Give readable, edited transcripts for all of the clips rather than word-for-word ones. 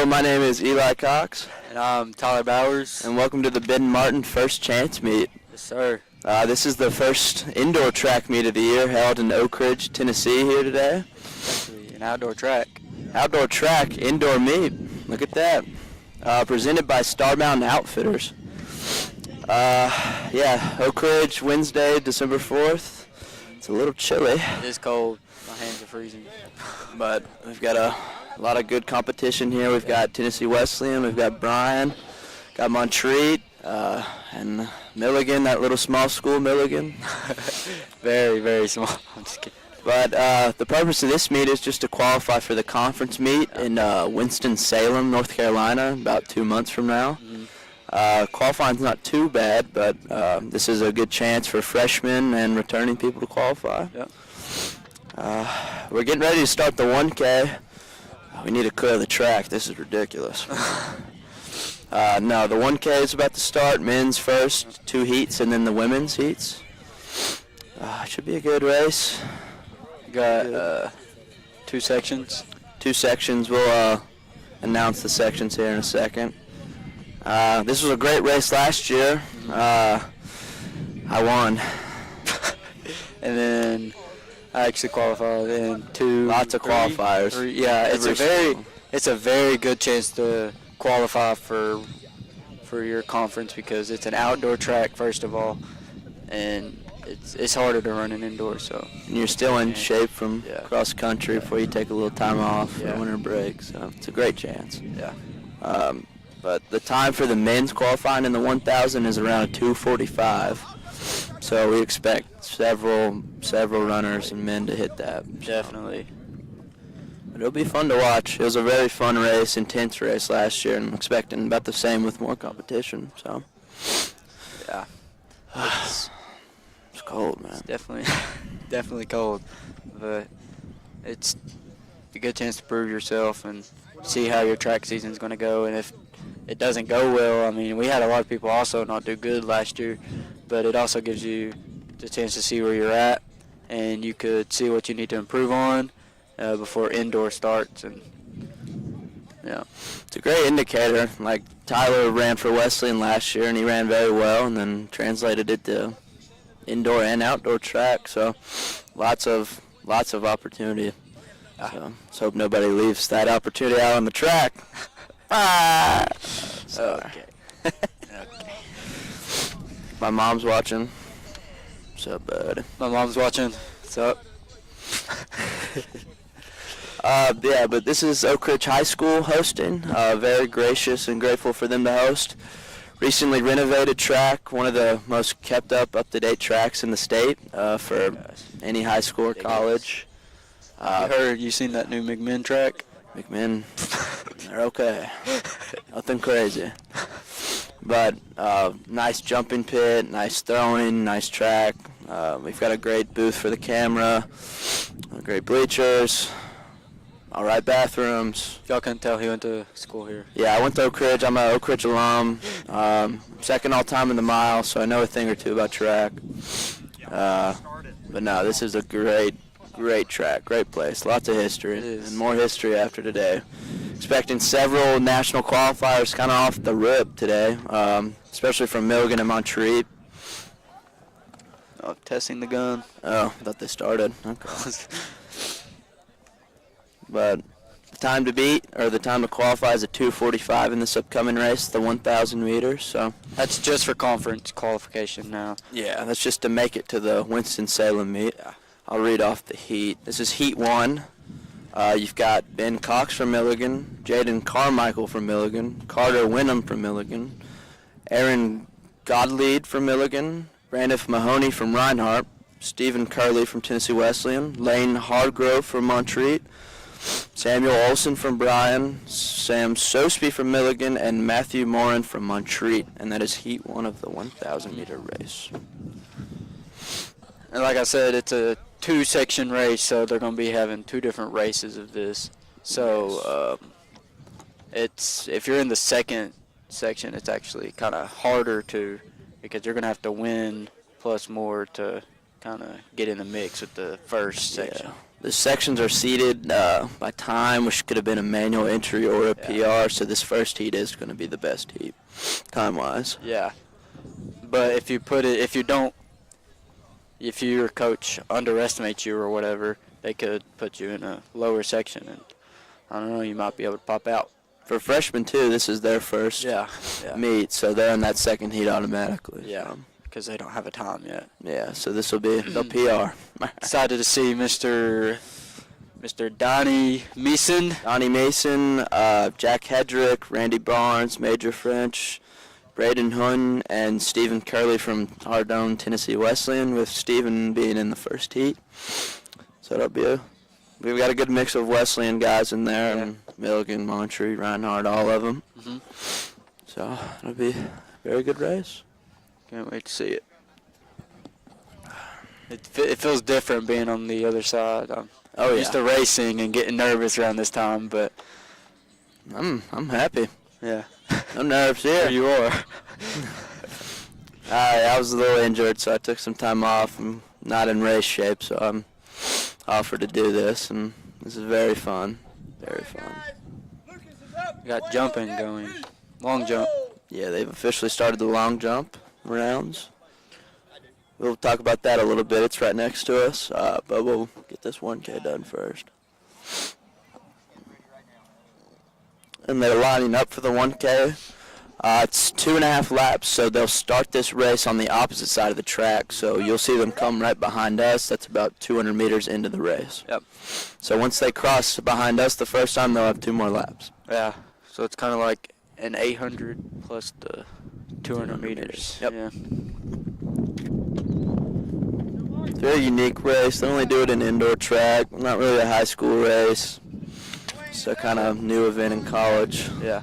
Hello, my name is Eli Cox. And I'm Tyler Bowers. And welcome to the Ben Martin First Chance Meet. Yes, sir. This is the first indoor track meet of the year held in Oak Ridge, Tennessee here today. Actually, an outdoor track. Outdoor track, indoor meet. Look at that. Presented by Star Mountain Outfitters. Oak Ridge, Wednesday, December 4th. It's a little chilly. It is cold. My hands are freezing. But we've got a lot of good competition here. We've got Tennessee Wesleyan, we've got Bryan, got Montreat, and Milligan, that little small school Milligan. Very, very small. I'm just kidding. But the purpose of this meet is just to qualify for the conference meet in Winston-Salem, North Carolina, about 2 months from now. Qualifying's not too bad, but this is a good chance for freshmen and returning people to qualify. Yep. We're getting ready to start the 1K. We need to clear the track. This is ridiculous. No, the 1K is about to start. Men's first, 2 heats, and then the women's heats. Should be a good race. Got 2 sections. 2 sections. We'll announce the sections here in a second. This was a great race last year. I won. And then I actually qualified in 2. Lots of qualifiers. 3. Yeah, it's a very good chance to qualify for your conference because it's an outdoor track first of all, and it's harder to run an indoor. So. And you're still in shape from cross country before you take a little time off for the winter break. So it's a great chance. Yeah. But the time for the men's qualifying in the 1,000 is around 2:45. So we expect several runners and men to hit that. Definitely. But it'll be fun to watch. It was a very fun race, intense race last year, and I'm expecting about the same with more competition. So. Yeah. It's cold, man. It's definitely cold, but it's a good chance to prove yourself and see how your track season's going to go. And if it doesn't go well, I mean, we had a lot of people also not do good last year, but it also gives you the chance to see where you're at, and you could see what you need to improve on before indoor starts. And yeah, it's a great indicator. Like Tyler ran for Wesleyan last year, and he ran very well, and then translated it to indoor and outdoor track. So lots of opportunity. So let's hope nobody leaves that opportunity out on the track. Okay. Okay. My mom's watching. What's up, bud? My mom's watching. What's up? But this is Oak Ridge High School hosting. Very gracious and grateful for them to host. Recently renovated track, one of the most kept up-to-date tracks in the state for any high school or college. You seen that new McMinn track? McMinn, they're okay. Nothing crazy. But nice jumping pit, nice throwing, nice track. We've got a great booth for the camera, great bleachers, all right bathrooms. Y'all can tell he went to school here. Yeah, I went to Oak Ridge. I'm an Oak Ridge alum. Second all-time in the mile, so I know a thing or two about track. But no, this is a great track, great place, lots of history, and more history after today. Expecting several national qualifiers kind of off the rip today, especially from Milligan and Montreat. Oh, testing the gun. Oh, I thought they started. Okay. But the time to beat, or the time to qualify, is at 2:45 in this upcoming race, the 1,000 meters. So that's just for conference qualification now. Yeah, that's just to make it to the Winston-Salem meet. I'll read off the heat. This is heat 1. You've got Ben Cox from Milligan, Jaden Carmichael from Milligan, Carter Winham from Milligan, Aaron Godlead from Milligan, Brandon Mahoney from Reinhardt, Stephen Curley from Tennessee Wesleyan, Lane Hargrove from Montreat, Samuel Olson from Bryan, Sam Sosby from Milligan, and Matthew Morin from Montreat. And that is heat 1 of the 1,000-meter race. And like I said, it's a 2-section race, so they're going to be having 2 different races of this. So if you're in the second section, it's actually kind of harder because you're going to have to win plus more to kind of get in the mix with the first section. The sections are seeded by time, which could have been a manual entry or a PR. So this first heat is going to be the best heat, time-wise. Yeah. But if your coach underestimates you or whatever, they could put you in a lower section, and I don't know, you might be able to pop out. For freshmen too, this is their first meet, so they're in that second heat automatically. Yeah, because they don't have a time yet. Yeah, so this will be the PR. Excited to see Mr. Donnie Mason. Donnie Mason, Jack Hedrick, Randy Barnes, Major French, Braden Hun, and Stephen Curley from our own Tennessee Wesleyan, with Stephen being in the first heat. So we've got a good mix of Wesleyan guys in there, and Milligan, Montreat, Reinhardt, all of them. Mm-hmm. So it'll be a very good race. Can't wait to see it. It feels different being on the other side. I'm used to racing and getting nervous around this time, but I'm happy. Yeah. No nerves here. There you are. I was a little injured, so I took some time off. I'm not in race shape, so I'm offered to do this, and this is very fun. Very fun. We got jumping going. Long jump. Yeah, they've officially started the long jump rounds. We'll talk about that a little bit. It's right next to us, but we'll get this 1K done first. And they're lining up for the 1K. It's 2.5 laps, so they'll start this race on the opposite side of the track. So you'll see them come right behind us. That's about 200 meters into the race. Yep. So once they cross behind us the first time, they'll have 2 more laps. Yeah. So it's kind of like an 800 plus the 200 meters. Yep. Yeah. It's a very unique race. They only do it in indoor track. Not really a high school race. It's a kind of new event in college. Yeah.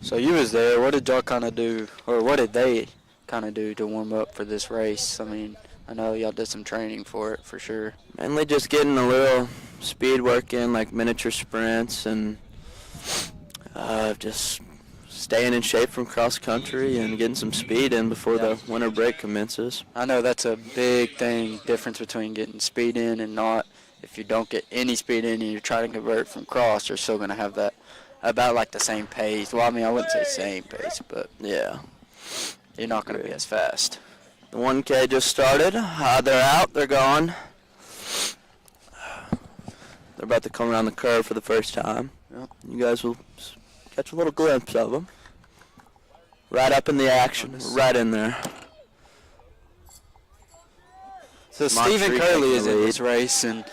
So you was there. What did y'all kind of do, or what did they kind of do to warm up for this race? I mean, I know y'all did some training for it, for sure. Mainly just getting a little speed work in, like miniature sprints, and just staying in shape from cross country and getting some speed in before the winter break commences. I know that's a big difference between getting speed in and not. If you don't get any speed in and you're trying to convert from cross, you're still going to have that about like the same pace. Well, I mean, I wouldn't say same pace, but yeah, you're not going to be as fast. The 1K just started. They're out. They're gone. They're about to come around the curve for the first time. Yep. You guys will catch a little glimpse of them. Right up in the action. Right in there. So Stephen Curley is in this race, and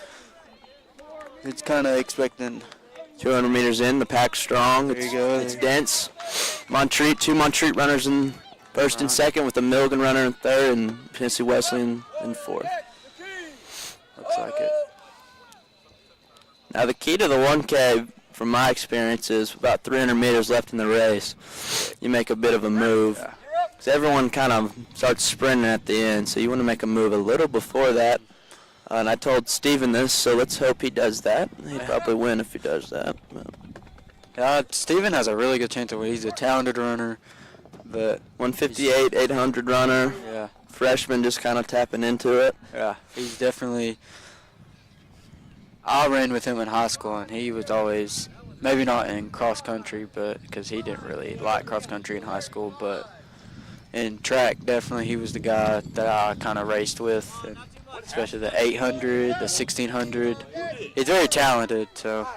it's kind of expecting. 200 meters in, the pack's strong. There you go. It's dense. Montreat, 2 Montreat runners in first and second, with a Milligan runner in third and Tennessee Wesleyan in fourth. Looks like it. Now the key to the 1K, from my experience, is about 300 meters left in the race. You make a bit of a move. Because everyone kind of starts sprinting at the end, so you want to make a move a little before that. And I told Steven this, so let's hope he does that. He'd probably win if he does that. Steven has a really good chance to win. He's a talented runner. But 158, 800 runner. Yeah. Freshman just kind of tapping into it. Yeah, he's definitely. I ran with him in high school, and he was always, maybe not in cross country, but because he didn't really like cross country in high school, but in track, definitely he was the guy that I kind of raced with, and especially the 800, the 1600. He's very talented, so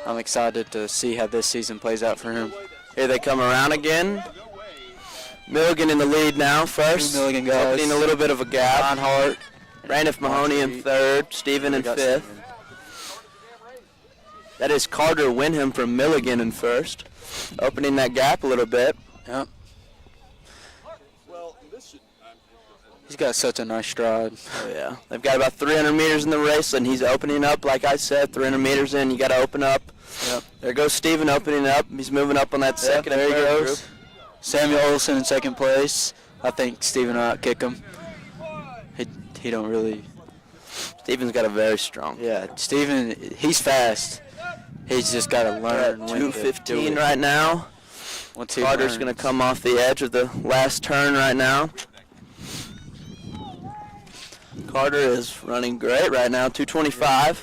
I'm excited to see how this season plays out for him. Here they come around again. Milligan in the lead now, first. Milligan guys. Opening a little bit of a gap. Reinhardt. Randolph Mahoney in third. Steven in fifth. Steven. That is Carter Winham from Milligan in first. Opening that gap a little bit. Yep. He's got such a nice stride. Oh, yeah. They've got about 300 meters in the race, and he's opening up, like I said, 300 meters in. You got to open up. Yep. There goes Steven opening up. He's moving up on that second and there he third goes. group. Samuel Olsen in second place. I think Steven will outkick him. He don't really. Steven's got a very strong. Yeah, Steven, he's fast. He's just got to learn. At when to do 2:15 it. right now. Once he Carter's learns. going to come off the edge of the last turn right now. Carter is running great right now, 2:25.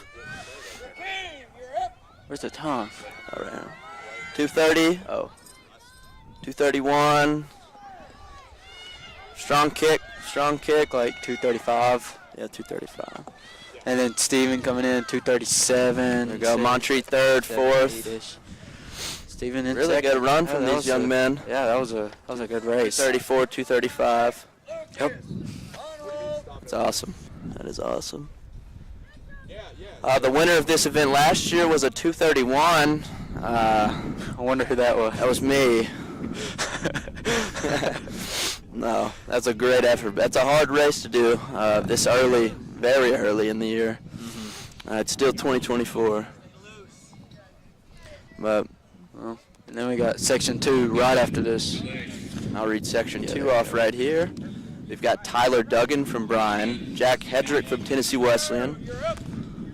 Where's the time? All right. 2:30. Oh. 2:31. Strong kick. Like 2:35. Yeah, 2:35. And then Steven coming in 2:37. There we go. Montreat third, fourth. Steven in Really second. good run Yeah, from that these was young men. Yeah, that was a good race. 2:34, 2:35. Yep. That's awesome. That is awesome. The winner of this event last year was a 2:31. I wonder who that was. That was me. No, that's a great effort. That's a hard race to do this early, very early in the year. It's still 2024. But Well, and then we got section 2 right after this. I'll read section 2 off right here. We've got Tyler Duggan from Bryan, Jack Hedrick from Tennessee Wesleyan,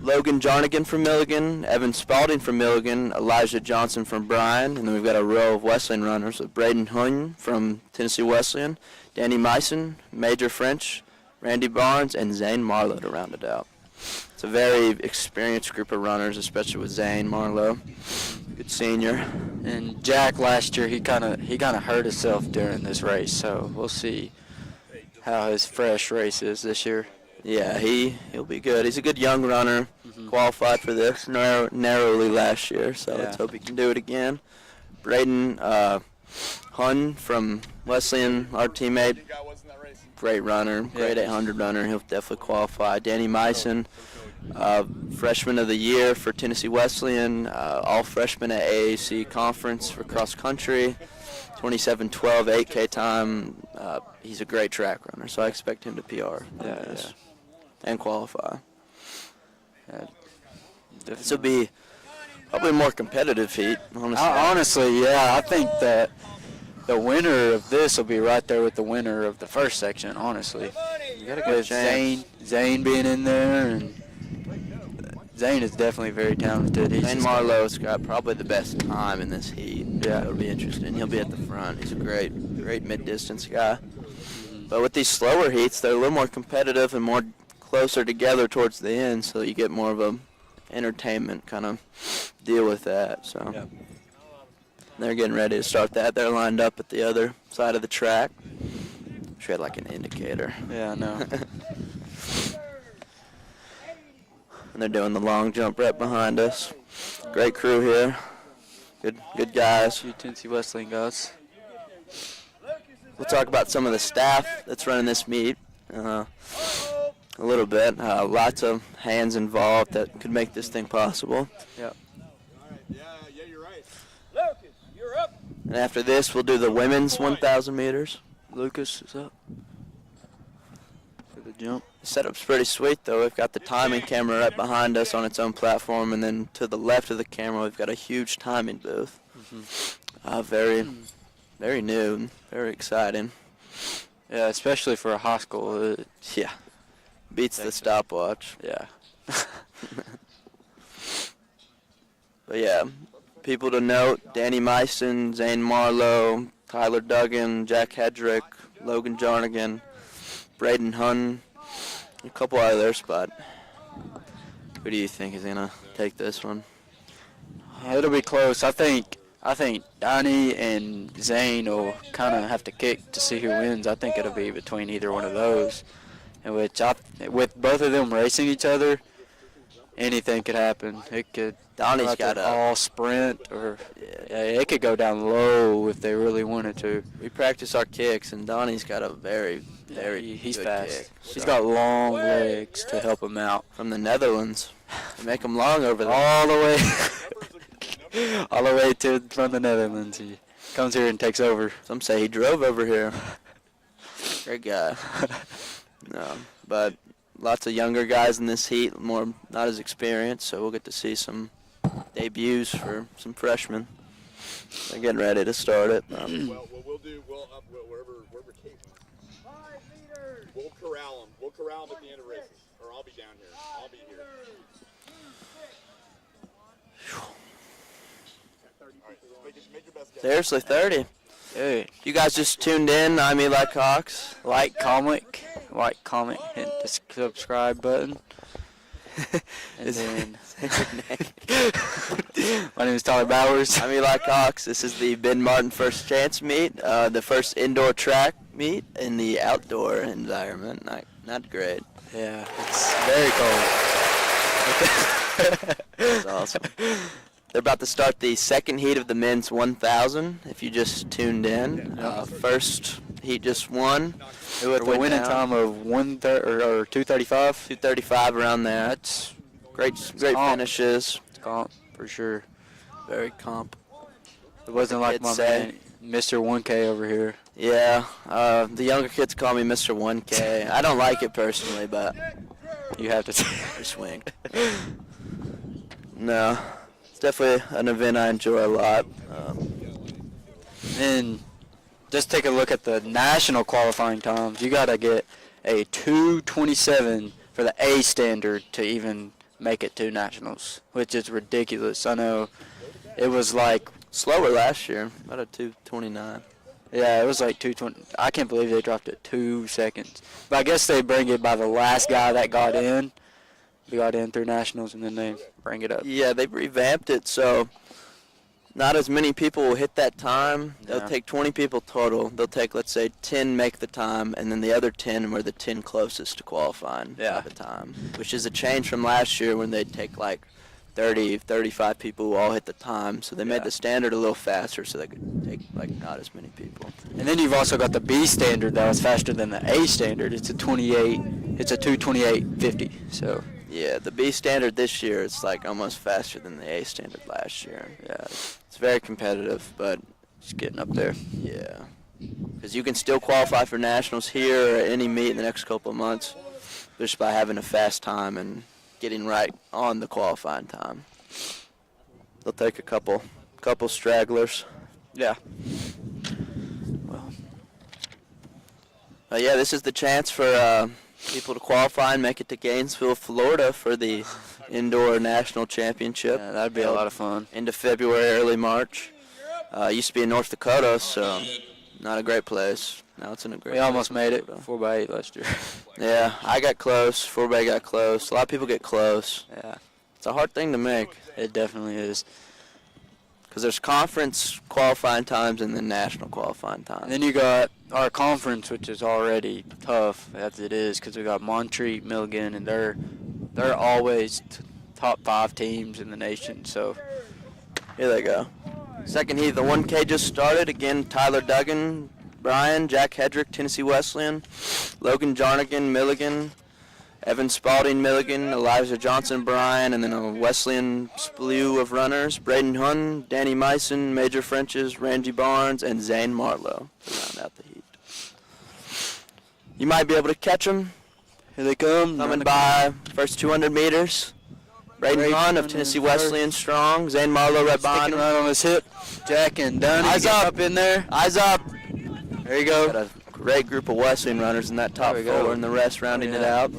Logan Jarnigan from Milligan, Evan Spalding from Milligan, Elijah Johnson from Bryan, and then we've got a row of Wesleyan runners with Braden Hun from Tennessee Wesleyan, Danny Meissen, Major French, Randy Barnes, and Zane Marlowe to round it out. It's a very experienced group of runners, especially with Zane Marlowe, good senior. And Jack last year he kind of hurt himself during this race, so we'll see how his fresh race is this year. Yeah, he'll be good. He's a good young runner, qualified for this narrowly last year, so let's hope he can do it again. Braden Hun from Wesleyan, our teammate, great runner, great 800 runner. He'll definitely qualify. Danny Meissen, freshman of the year for Tennessee Wesleyan, all freshman at AAC conference for cross country. 27:12 8K time. He's a great track runner, so I expect him to PR and qualify. This will be probably a more competitive heat, honestly. Honestly, yeah, I think that the winner of this will be right there with the winner of the first section, honestly. You got a good With chance. Zane being in there, and Zane is definitely very talented. Zane Marlowe's got probably the best time in this heat. Yeah. It'll be interesting. He'll be at the front. He's a great mid-distance guy. But with these slower heats, they're a little more competitive and more closer together towards the end, so you get more of a entertainment kind of deal with that. So they're getting ready to start that. They're lined up at the other side of the track. Wish we had like an indicator. Yeah, I know. And they're doing the long jump right behind us. Great crew here. Good guys. You Tennessee Wesleyan guys. We'll talk about some of the staff that's running this meet a little bit. Lots of hands involved that could make this thing possible. Yeah. Yeah, you're right. Lucas, you're up. And after this, we'll do the women's 1,000 meters. Lucas is up for the jump. The setup's pretty sweet, though. We've got the timing camera right behind us on its own very new, very exciting. Yeah, especially for a high school. Yeah, beats the stopwatch. Yeah. But yeah, people to note: Danny Meissen, Zane Marlowe, Tyler Duggan, Jack Hedrick, Logan Jarnigan, Braden Hun, a couple others. But who do you think is gonna take this one? It'll be close. I think Donnie and Zane will kind of have to kick to see who wins. I think it'll be between either one of those. In which, with both of them racing each other, anything could happen. It could. Donnie's got a all sprint, or it could go down low if they really wanted to. We practice our kicks, and Donnie's got a very He's good fast. kick. He's got long legs to help him out. From the Netherlands. They make them long over there. All the way. All the way from the Netherlands. He comes here and takes over. Some say he drove over here. Great guy. No, but lots of younger guys in this heat, more not as experienced, so we'll get to see some debuts for some freshmen. They're getting ready to start it. Well, what we'll do, wherever capable. 5 meters. We'll corral them at the end of races, or I'll be down here. I'll be here. right, make your best guess. Seriously, 30. Hey, You guys just tuned in. I'm Eli Cox. like, comment, hit the subscribe button. And Is- then, is that your name? my name is Tyler Bowers. I'm Eli Cox. This is the Ben Martin First Chance meet, the first indoor track meet in the outdoor environment. Not great. Yeah, it's very cold. That's awesome. They're about to start the second heat of the men's 1,000. If you just tuned in, first heat just won. With a winning time of 2:35. 2:35 around there. That's great comp. finishes. It's comp for sure. Very comp. It wasn't like my Kids say. man, Mr. 1K over here. Yeah, the younger kids call me Mr. 1K. I don't like it personally, but You have to. I swing. No, it's definitely an event I enjoy a lot. And just take a look at the national qualifying times. You got to get a 2:27 for the A standard to even make it to nationals, which is ridiculous. I know it was like, Slower last year, about a 2:29. yeah, it was like 2:20. I can't believe they dropped it 2 seconds. But I guess they bring it by the last guy that got in. They got in through nationals, and then they bring it up. Yeah, they've revamped it, so not as many people will hit that time. They'll Yeah. take 20 people total. They'll take, let's say, 10 make the time, and then the other 10 were the 10 closest to qualifying Yeah. by the time, which is a change from last year when they'd take like 30, 35 people who all hit the time. So they made Yeah. the standard a little faster so they could take like not as many people. And then you've also got the B standard that was faster than the A standard. It's a 2:28:50. So Yeah, the B standard this year is like almost faster than the A standard last year. yeah, It's very competitive, but it's getting up there. yeah, because you can still qualify for nationals here or any meet in the next couple of months just by having a fast time and getting right on the qualifying time. They'll take a couple stragglers. Yeah. Yeah, this is the chance for people to qualify and make it to Gainesville, Florida for the indoor national championship. Yeah, that'd be a lot of fun. End of February, early March. Used to be in North Dakota, so not a great place. Now it's in a great We almost place. made it 4x8 last year. Yeah, I got close. 4Bay got close. A lot of people get close. Yeah, It's a hard thing to make it definitely is. because there's conference qualifying times and then national qualifying And times. then you got our conference, which is already tough as it is, because we got Montreat, Milligan, and they're always top 5 teams in the nation. So Here they go. Second heat, the 1K just started. Again, Tyler Duggan, Bryan, Jack Hedrick, Tennessee Wesleyan, Logan Jarnigan, Milligan, Evan Spalding, Milligan, Elijah Johnson, Bryan, and then a Wesleyan slew of runners. Braden Hunn, Danny Meissen, Major Frenches, Randy Barnes, and Zane Marlowe to round out the heat. You might be able to catch them. here they come. Coming by first 200 meters. Braden Hunn of Tennessee Wesleyan strong. Zane Marlowe right behind Sticking him. right on his hip. Jack and Dunny Eyes getting up. up in there. Eyes up. There you go. Got a great group of Wesleyan runners in that top There we go. four and the rest rounding it Yeah, out.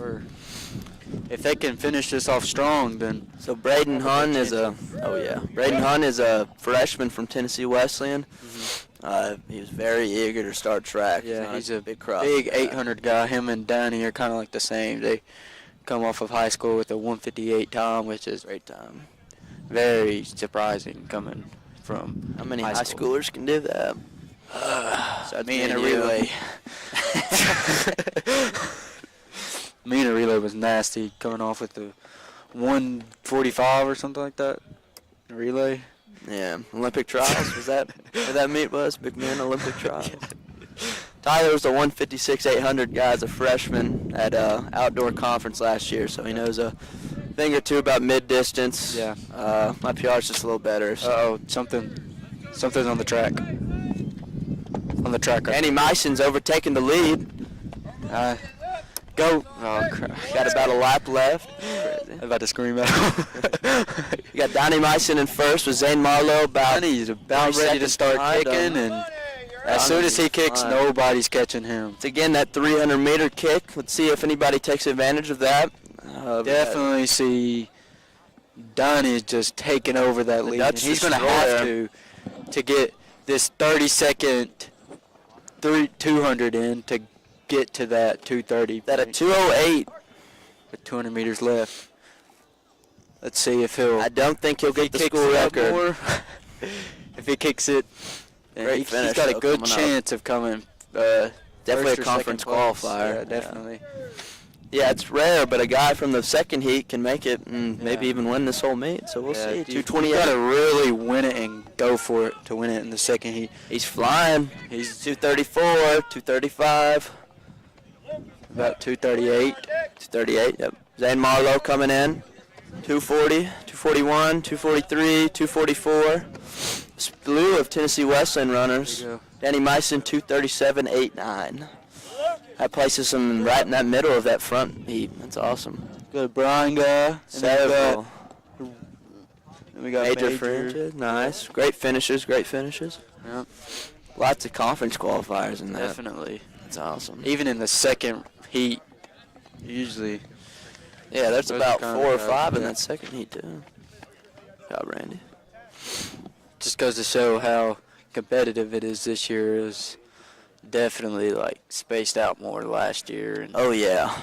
If they can finish this off strong, then So Braden Hunn is Braden Hunn is a freshman from Tennessee Wesleyan. He was very eager to start track. yeah, not he's a big cross. big 800 guy. Him and Dunny are kind of like the same. They come off of high school with a 1:58 time, which is Great time. very surprising coming from How many high high school. schoolers can do that? Besides me in a and you. relay. Me in a relay was nasty, coming off with the 1:45 or something like that. A relay. Yeah, Olympic trials. Was that where that meet was? Big men Olympic trials. Tyler was a 156-800 guy as a freshman at outdoor conference last year, so he knows a thing or two about mid-distance. Yeah. My PR is just a little better. So. Uh-oh, something's on the track. On the track. Danny Meissen's overtaking the lead. Go. Oh, crap. Got about a lap left. Crazy. I'm about to scream out. You got Donnie Meissen in first with Zane Marlowe about He's about 3 ready to seconds start behind kicking, him. and as soon as he kicks, fine. nobody's catching him. It's again that 300-meter kick. Let's see if anybody takes advantage of that. Definitely see Donnie's just taking over that lead. And Dutch he's going to destroyer. have to get this 30-second 200 in to get to that 230. That a 2:08. With 200 meters left. Let's see if he'll. I don't think he'll get the kicks school it up record. more. If he kicks it, then Great he's finish, got a though, good coming up. chance of coming. Definitely first a or conference second place. qualifier. Yeah, definitely. Yeah, it's rare, but a guy from the second heat can make it and maybe Yeah. even win this whole meet. So we'll see. You got to really win it and go for it to win it in the second heat. He's flying. He's 234, 235, About 238. 238. Yep. Zane Marlowe coming in. 240, 241, 243, 244. Slew of Tennessee Wesleyan runners. There you go. Danny Meissen, 237.89. That places him right in that middle of that front heat. That's awesome. Good Brian guy. Several. We got Major Major. fringes. Nice. Great finishes. Great finishes. Yep, Lots of conference qualifiers in that. definitely. That's awesome. Even in the second heat, usually. Yeah, there's Those about are 4 or kinda- 5 in yeah. that second heat, too. Good job, Randy. Just goes to show how competitive it is this year. Is definitely like spaced out more last year, and Oh, yeah.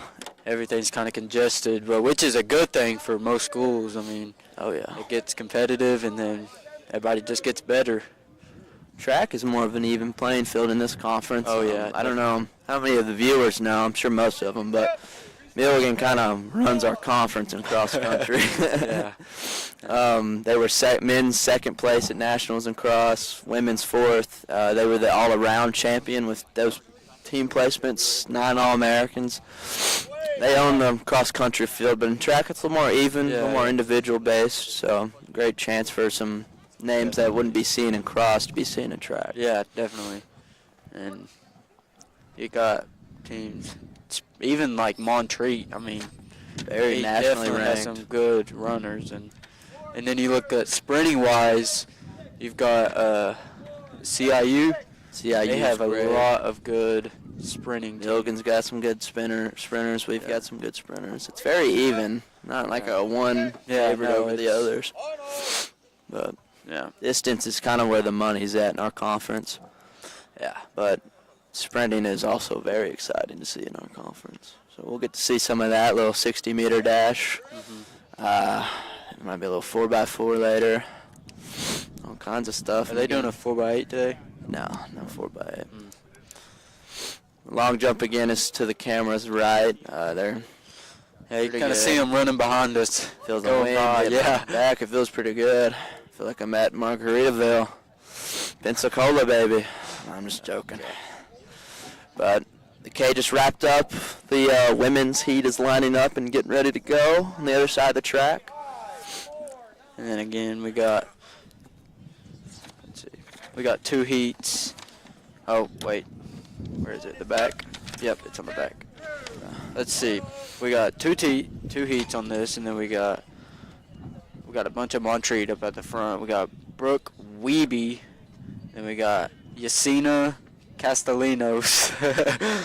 everything's kind of congested, but which is a good thing for most schools. I mean, Oh, yeah. it gets competitive, and then everybody just gets better. Track is more of an even playing field in this conference. Oh, yeah. I don't know how many of the viewers know. I'm sure most of them, but Milligan kind of runs our conference in cross country. Yeah. They were men's second place at nationals in cross, women's fourth. They were the all-around champion with those team placements, 9 All-Americans. They own the cross country field, but in track it's a little more even, a little Yeah. more individual based. So great chance for some names that wouldn't be seen in cross to be seen in track. Yeah, definitely. And you got teams, even like Montreat. I mean, Very he nationally definitely has ranked. some good runners, and then you look at sprinting wise, you've got CIU. CIU They have a great. lot of good sprinting teams. Milligan's got some good sprinters. We've got some good sprinters. It's very even, not like a one Yeah, favorite no, over the it's- others. But Yeah, distance is kind of where the money's at in our conference. yeah. But sprinting is also very exciting to see in our conference. So we'll get to see some of that little 60-meter dash. It might be a little 4x4 later. All kinds of stuff. Are they doing a 4x8 today? No 4x8. Long jump again is to the camera's right. They're Yeah, you Pretty kind of good. see them running behind us. feels the Going wind. by, hitting yeah. my back. It feels pretty good. I feel like I'm at Margaritaville, Pensacola, baby. I'm just joking. But the K just wrapped up. The women's heat is lining up and getting ready to go on the other side of the track. And then again, we got, let's see, we got 2 heats. Oh, wait, where is it? The back? Yep, it's on the back. Let's see, we got two heats on this, and then we got a bunch of Montreat up at the front. We got Brooke Weeby, then we got Yasina Castellanos.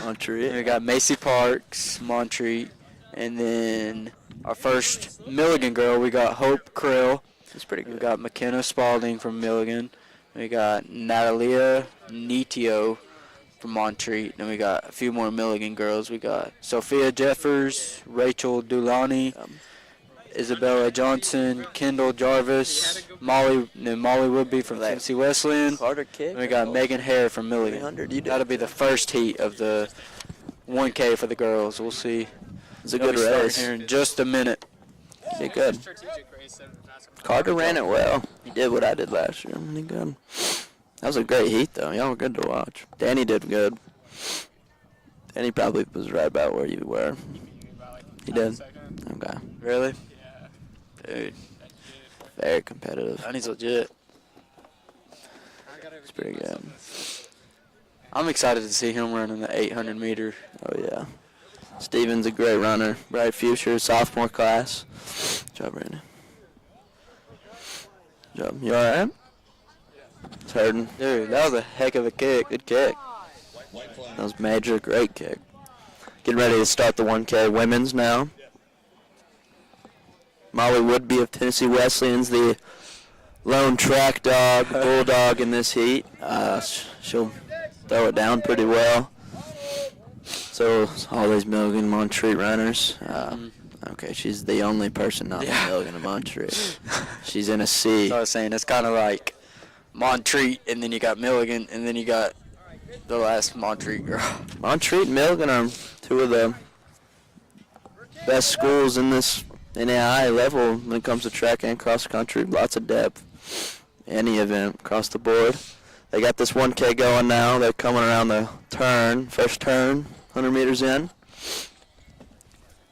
Montreat. We got Macy Parks, Montreat, and then our first Milligan girl, we got Hope Krill. It's pretty We good. got McKenna Spalding from Milligan. We got Natalia Nitio from Montreat. Then we got a few more Milligan girls. We got Sophia Jeffers, Rachel Dulani, Isabella Johnson, Kendall Jarvis, Molly Woodby from That Tennessee Wesleyan. Carter kick. And we got Megan Hare from Milligan. 300, you did That'll be the first heat of the 1K for the girls. We'll see. It's a They'll good be starting race. here in just a minute. Did good. Carter ran it well. He did what I did last year. He good. That was a great heat, though. Y'all were good to watch. Danny did good. Danny probably was right about where you were. He did. Okay. Really? Dude, Very competitive. Danny's legit. It's pretty good. I'm excited to see him running the 800 meter. Oh, yeah. Steven's a great runner. Bright future, sophomore class. Good job, Randy. Good job. You all right? It's hurting. Dude, that was a heck of a kick. Good kick. That was major. Great kick. Getting ready to start the 1K women's now. Molly Woodby of Tennessee Wesleyan's the lone track dog, bulldog in this heat. She'll throw it down pretty well. So all these Milligan Montreat runners. Okay, she's the only person not in Milligan and Montreat. She's in a C. So I was saying it's kind of like Montreat, and then you got Milligan, and then you got the last Montreat girl. Montreat and Milligan are two of the best schools in this NAIA level when it comes to track and cross country. Lots of depth. Any event across the board. They got this 1K going now. They're coming around the turn, first turn, 100 meters in.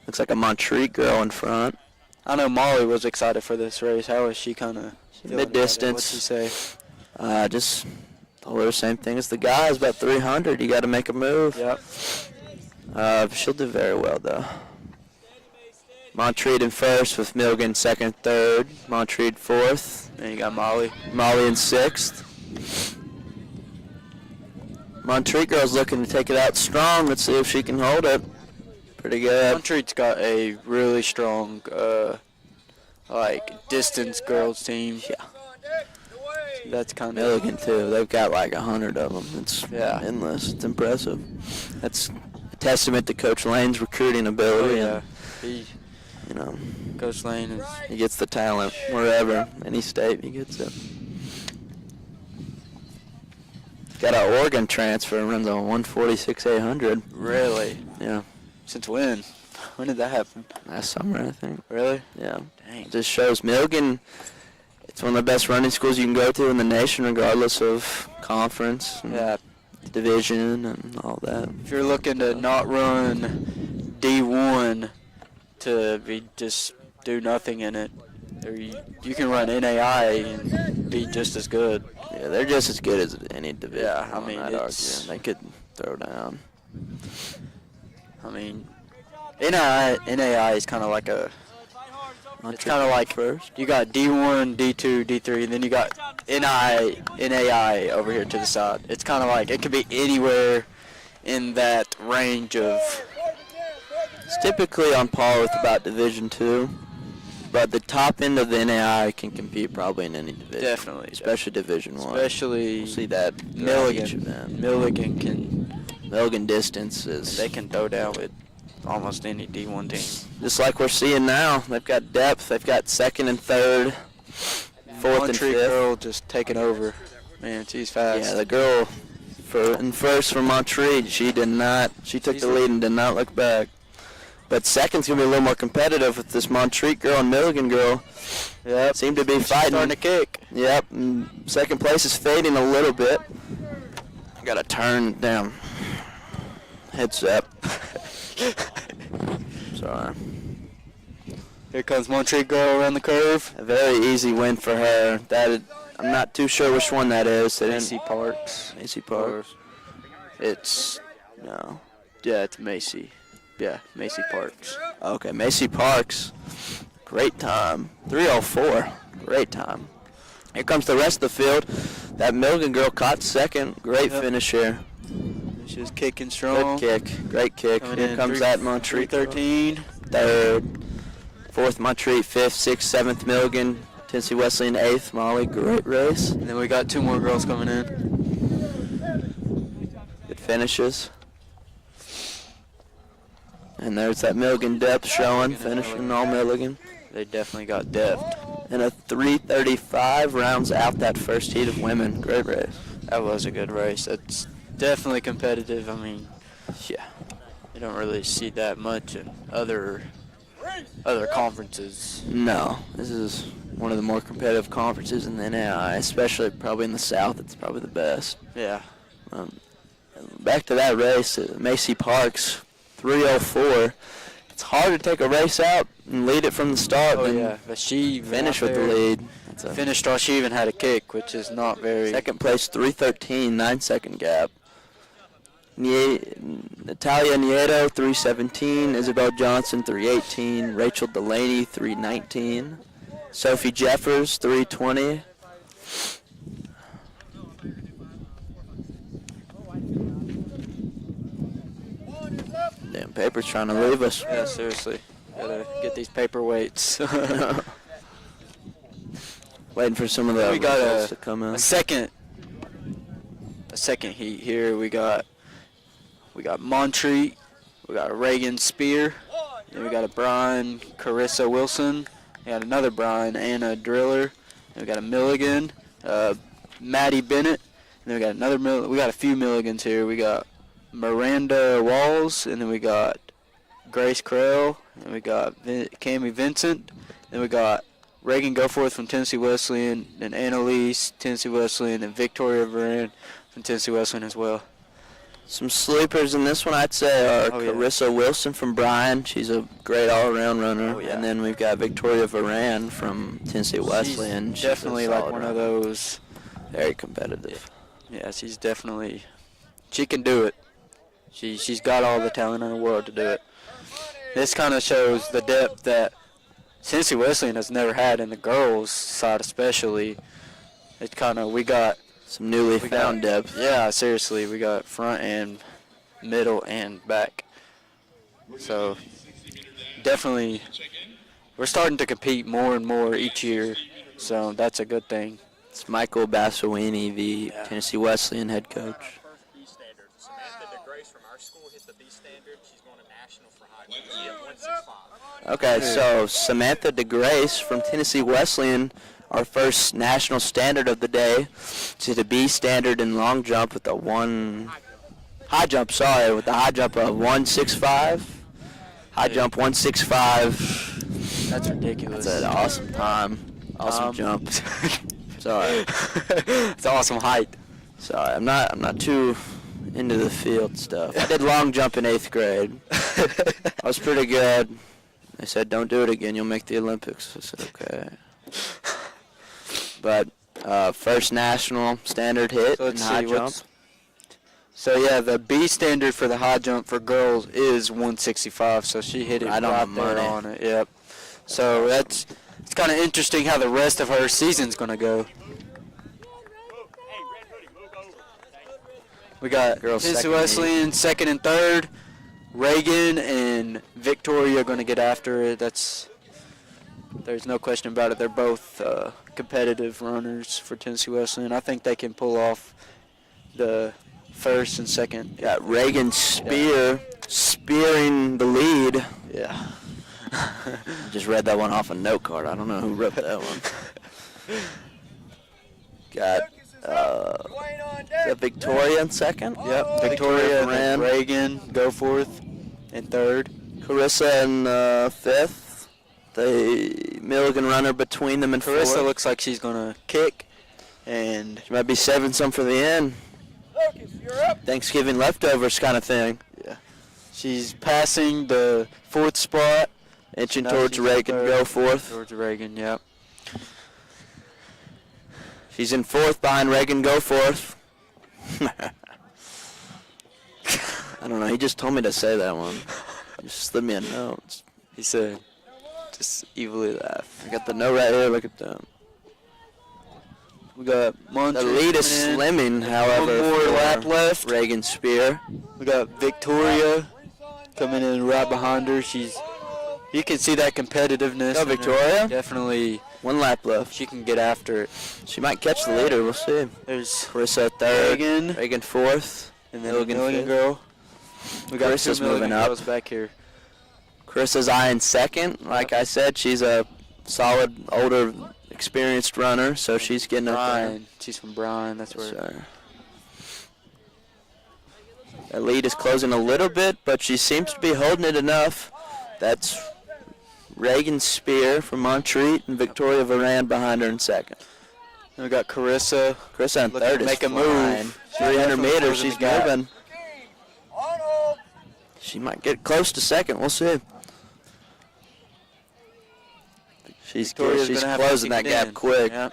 Looks like a Montreat girl in front. I know Molly was excited for this race. How was she kind of mid-distance? What'd she say? Just told her the same thing as the guys, about 300. You got to make a move. Yep. She'll do very well, though. Montreat in first with Milligan second, third. Montreat fourth. Then you got Molly. Molly in sixth. Montreat girl's looking to take it out strong. Let's see if she can hold it. Pretty good. Montreat's got a really strong, distance girls team. Yeah. That's kind of Milligan, too. They've got like 100 of them. It's endless. It's impressive. That's a testament to Coach Lane's recruiting ability. Oh, yeah. Coach Lane he gets the talent wherever, any state he gets it. Got an Oregon transfer, runs on 146.800. Really? Yeah. Since when? When did that happen? Last summer, I think. Really? Yeah. Dang. Just shows Milligan, it's one of the best running schools you can go to in the nation, regardless of conference and division and all that. If you're looking to not run D1 to just do nothing in it, or you can run NAIA and be just as good. Yeah, they're just as good as any division. Yeah, I mean, they could throw down. I mean, NAIA is kind of like it's kind of like first. You got D1, D2, D3, and then you got NAIA over here to the side. It's kind of like it could be anywhere in that range of. It's typically on par with about Division II, but the top end of the NAIA can compete probably in any division. Definitely. Especially Division I. Especially we'll see that Milligan. Milligan distances. They can throw down with almost any D1 team. Just like we're seeing now. They've got depth. They've got second and third, fourth and fifth. Girl just taking over. Man, she's fast. Yeah, the girl in first for Montreat, she took the lead and did not look back. But second's going to be a little more competitive with this Montreat girl and Milligan girl. Yep. Seem to be fighting. Starting to kick. Yep. And second place is fading a little bit. Got to turn down. Heads up. Sorry. Here comes Montreat girl around the curve. A very easy win for her. I'm not too sure which one that is. Macy Parks. Macy Parks. It's Macy. Yeah, Macy Parks. Okay, Macy Parks. Great time. 3:04. Great time. Here comes the rest of the field. That Milligan girl caught second. Great finish here. She was kicking strong. Good kick. Great kick. Here comes that Montreat. 13. Third. Fourth Montreat. Fifth, sixth, seventh Milligan. Tennessee Wesleyan eighth. Molly. Great race. And then we got two more girls coming in. Good finishes. And there's that Milligan depth showing, finishing all Milligan. They definitely got depth. And a 3:35 rounds out that first heat of women. Great race. That was a good race. It's definitely competitive. I mean, yeah, you don't really see that much in other conferences. No, this is one of the more competitive conferences in the NAIA, especially probably in the South. It's probably the best. Yeah. Back to that race, Macy Parks, 3:04. It's hard to take a race out and lead it from the start. Oh, yeah. But she finished with the lead. Finished while she even had a kick, which is not very... Second place, 3:13, 9-second gap. Natalia Nieto, 3:17. Isabel Johnson, 3:18. Rachel Delaney, 3:19. Sophie Jeffers, 3:20. Damn, paper's trying to leave us. Yeah, seriously. Gotta get these paperweights. Waiting for some of the We got results to come in. a second heat here. We got Montreat, we got a Reagan Spear, then we got a Brian Carissa Wilson, we got another Brian Anna Driller, and we got a Milligan, Maddie Bennett, and then we got another we got a few Milligans here. We got Miranda Walls, and then we got Grace Krell, and we got Cami Vincent, and we got Reagan Goforth from Tennessee Wesleyan, and Annalise, Tennessee Wesleyan, and Victoria Varan from Tennessee Wesleyan as well. Some sleepers in this one, I'd say, are Carissa Wilson from Bryan. She's a great all-around runner. Oh, yeah. And then we've got Victoria Varan from Tennessee Wesleyan. She's definitely a like solid one runner. of those. Very competitive. Yeah, she's definitely. She can do it. She's got all the talent in the world to do it. This kind of shows the depth that Tennessee Wesleyan has never had in the girls' side, especially. It's kind of we got. Some newly found depth. Yeah, seriously, we got front and middle and back. So definitely, we're starting to compete more and more each year. So that's a good thing. It's Michael Bassowini, the Tennessee Wesleyan head coach. First B standard. Samantha DeGrace from our school hit the B standard. She's going to national for high jump at 165. Okay, so Samantha DeGrace from Tennessee Wesleyan, our first national standard of the day, to the B standard in long jump with the high jump of 165. High jump 165. That's ridiculous. That's an awesome time. Awesome jump. Sorry. It's awesome height. Sorry, I'm not too into the field stuff. I did long jump in 8th grade. I was pretty good. They said, don't do it again, you'll make the Olympics. I said, okay. But first national standard hit in high jump. So yeah, the B standard for the high jump for girls is 165. So she hit it Right right, on the there money. on it. Yep. So it's kind of interesting how the rest of her season's gonna go. We got Girls Tennessee second Wesleyan second and third. Reagan and Victoria are gonna get after it. There's no question about it. They're both competitive runners for Tennessee Wesleyan. I think they can pull off the first and second. Got Reagan Spear spearing the lead. Yeah. Just read that one off a note card. I don't know who wrote that one. Got Victoria in second. Yep. Victoria and then Varan. Reagan Goforth in third. Carissa in fifth. The Milligan runner between them in Carissa fourth. looks like she's gonna kick, and She might be saving some for the end. Thanksgiving leftovers kind of thing. yeah, she's passing the fourth spot. Inching Now towards she's in Reagan third. Goforth. Towards Reagan, yep. She's in fourth behind Reagan Goforth. I don't know. He just told me to say that one. Just slip me a note. He said, just evilly laugh. I got the note right here. Look at that. We got The Montreat lead is coming in. slimming, however, One more for lap left. Reagan Spear. We got Victoria coming in right behind her. You can see that competitiveness. Go, in her. Victoria. Definitely, 1 lap left. she can get after it. She might catch the leader. We'll see. There's Carissa third. Reagan, Reagan fourth. and then Milligan Milligan fifth. girl. We got Carissa's two Milligan moving up. girls back here. Carissa's eyeing second. Like I said, she's a solid, older, experienced runner, so she's getting up there. Bryan. She's from Bryan. That's where. So, that lead is closing a little bit, but she seems to be holding it enough. That's Reagan Spear from Montreat and Victoria Varan behind her in second. And we got Carissa. Carissa in Looking third to is make a flying. move. 300 Definitely meters, closing she's the gap. moving. She might get close to second. We'll see. She's Victoria's she's gonna have to closing kick that it gap in. quick. Yeah.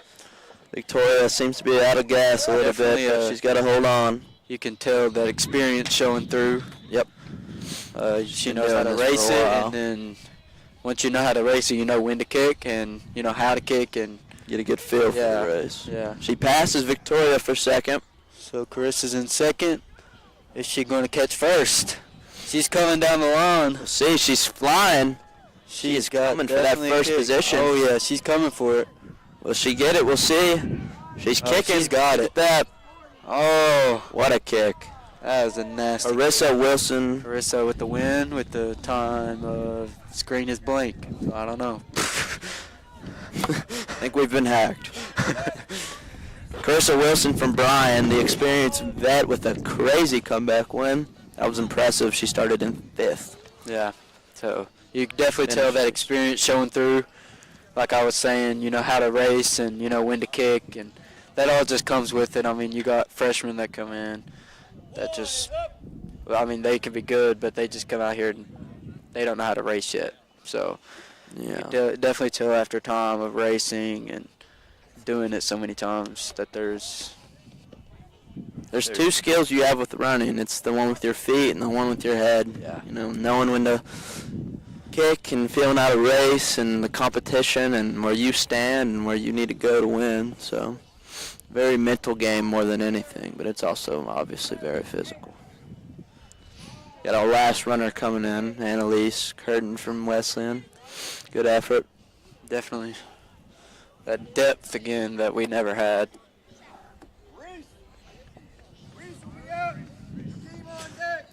Victoria seems to be out of gas a little Definitely, bit, but she's got to hold on. You can tell that experience showing through. Yep. She Been knows how doing to this race for a it, while. and then once you know how to race it, you know when to kick, and you know how to kick, and Get a good feel for Yeah. the race. yeah. She passes Victoria for second. So Carissa's in second. Is she going to catch first? She's coming down the line. We'll see, she's flying. She's coming for that first position. Oh, yeah, she's coming for it. Will she get it? We'll see. She's kicking. She's got it. Look at that. Oh, What a kick. that was a nasty. Arissa Wilson. Carissa with the win with the time of screen is blank. So I don't know. I think we've been hacked. Carissa Wilson from Bryan, the experienced vet with a crazy comeback win. That was impressive. She started in 5th. Yeah. So you can definitely tell that experience showing through. Like I was saying, you know how to race and you know when to kick, and that all just comes with it. I mean, you got freshmen that come in that just, I mean, they can be good, but they just come out here and they don't know how to race yet. So Yeah. you can definitely tell after time of racing and doing it so many times that there's There's 2 skills you have with running. It's the one with your feet and the one with your head. Yeah. You know, knowing when to kick and feeling how to race and the competition and where you stand and where you need to go to win. So, very mental game more than anything, but it's also obviously very physical. Got our last runner coming in, Annalise Curtin from Wesleyan. Good effort. definitely that depth again that we never had.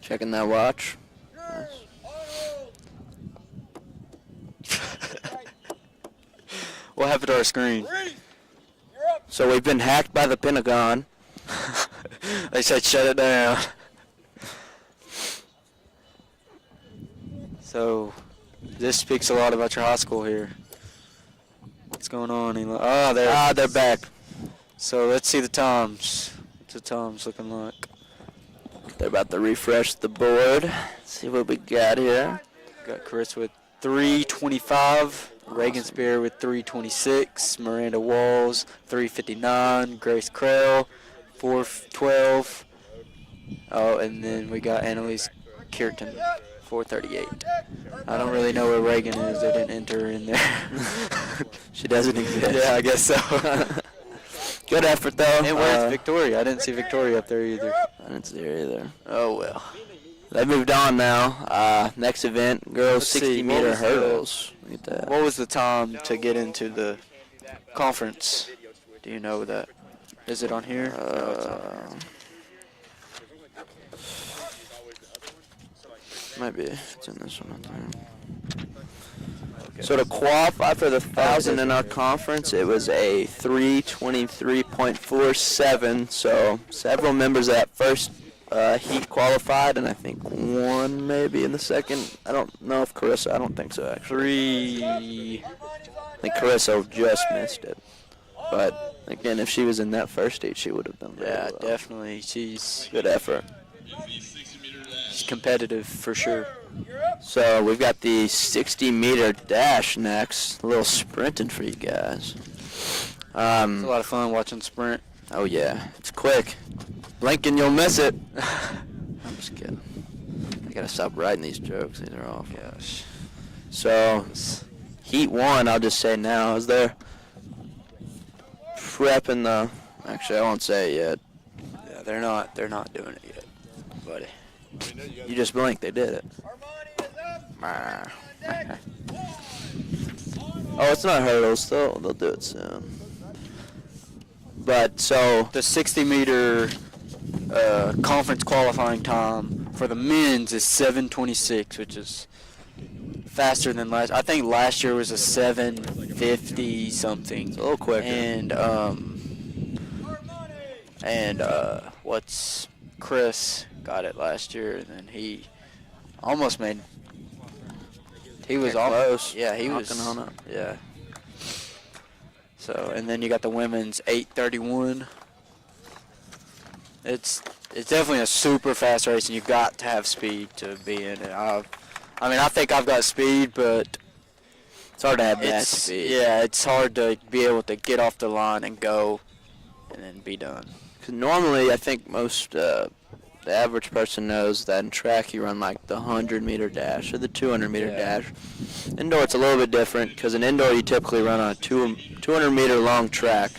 Checking that watch. What happened to our screen? So we've been hacked by the Pentagon. They said shut it down. So this speaks a lot about your high school here. What's going on, Eli? Oh, They're back. So let's see the times. What's the times looking like? They're about to refresh the board. See what we got here. Got Chris with 3:25. Reagan Spear with 3:26. Miranda Walls 3:59. Grace Krell 4:12. Oh, and then we got Annalise Kierton 4:38. I don't really know where Reagan is. They didn't enter her in there. She doesn't exist. Yeah, I guess so. Good effort, though. And where's Victoria? I didn't see Victoria up there either. I didn't see her either. Oh, well. They moved on now. Next event, girls Let's see, 60-meter what was the- hurdles. Look at that. What was the time to get into the conference? Do you know that? Is it on here? No, it's not. Might be. It's in this one. I think. So to qualify for the 1,000 in our conference, it was a 3:23.47. So several members of that first heat qualified, and I think one maybe in the second. I don't know if Carissa. I don't think so actually. I think Carissa just missed it. But again, if she was in that first heat, she would have done very Yeah, well. definitely. She's Good effort. competitive for sure. So we've got the 60-meter dash next. A little sprinting for you guys. It's a lot of fun watching sprint. Oh yeah, it's quick. Blink and you'll miss it. I'm just kidding. I gotta stop writing these jokes. These are awful. Gosh. So heat 1, I'll just say now, is there prepping the? Actually, I won't say it yet. Yeah, they're not doing it yet, buddy. You just blink. They did it. Oh, it's not hurdles. They'll do it soon. But so The 60-meter conference qualifying time for the men's is 7:26, which is faster than last. I think last year was a 7:50 something. it's a little quicker. And what's Chris got it last year, and then he almost made. He was Got almost. close. Yeah, he was. Knocking on it. Yeah. So, and then you got the women's 8:31. It's definitely a super fast race, and you've got to have speed to be in it. I mean, I think I've got speed, but It's hard to have that it's speed. yeah, it's hard to be able to get off the line and go, and then be done. 'Cause normally, I think most the average person knows that in track you run like the 100-meter dash or the 200-meter Yeah. dash. Indoor, it's a little bit different because in indoor you typically run on a 200-meter long track.